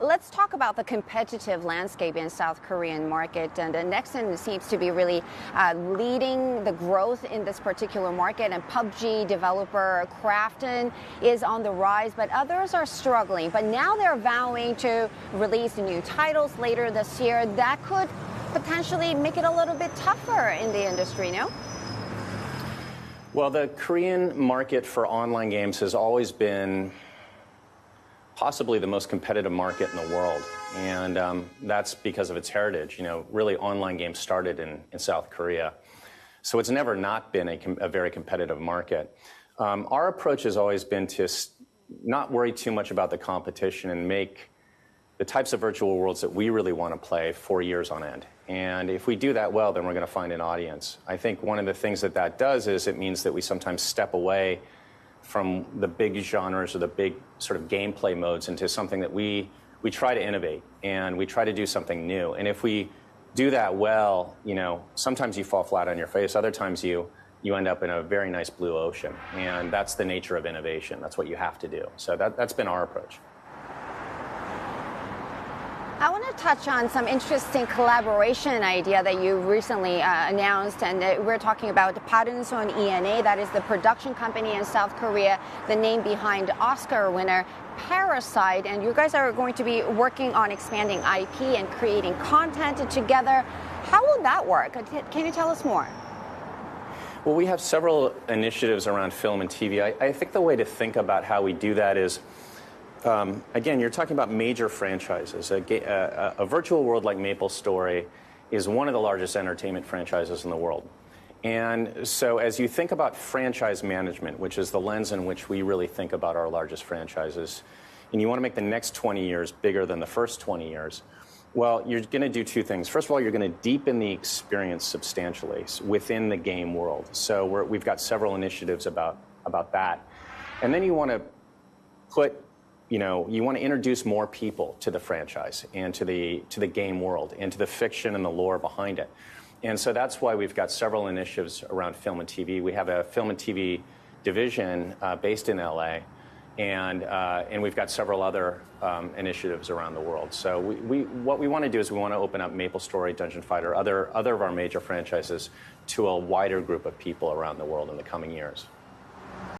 let's talk about the competitive landscape in South Korean market. And Nexon seems to be really leading the growth in this particular market. And PUBG developer Krafton is on the rise, but others are struggling. But now they're vowing to release new titles later this year. That could potentially make it a little bit tougher in the industry, no? Well, the Korean market for online games has always been possibly the most competitive market in the world. And that's because of its heritage. You know, really online games started in South Korea. So it's never not been a very competitive market. Our approach has always been to not worry too much about the competition and make the types of virtual worlds that we really want to play for years on end. And if we do that well, then we're going to find an audience. I think one of the things that does is it means that we sometimes step away from the big genres or the big sort of gameplay modes into something that we try to innovate and we try to do something new. And if we do that well, you know, sometimes you fall flat on your face, other times you end up in a very nice blue ocean. And that's the nature of innovation. That's what you have to do. So that's been our approach. I want to touch on some interesting collaboration idea that you recently announced, and we're talking about Parunson ENA, that is the production company in South Korea, the name behind Oscar winner Parasite, and you guys are going to be working on expanding IP and creating content together. How will that work? Can you tell us more? Well, we have several initiatives around film and TV. I think the way to think about how we do that is, again, you're talking about major franchises. A virtual world like MapleStory is one of the largest entertainment franchises in the world. And so as you think about franchise management, which is the lens in which we really think about our largest franchises, and you want to make the next 20 years bigger than the first 20 years, well, you're going to do two things. First of all, you're going to deepen the experience substantially within the game world. So we've got several initiatives about that. And then you want to you want to introduce more people to the franchise and to the game world and to the fiction and the lore behind it. And so that's why we've got several initiatives around film and TV. We have a film and TV division based in LA, and we've got several other initiatives around the world. So what we want to do is we want to open up MapleStory, Dungeon Fighter, other of our major franchises to a wider group of people around the world in the coming years.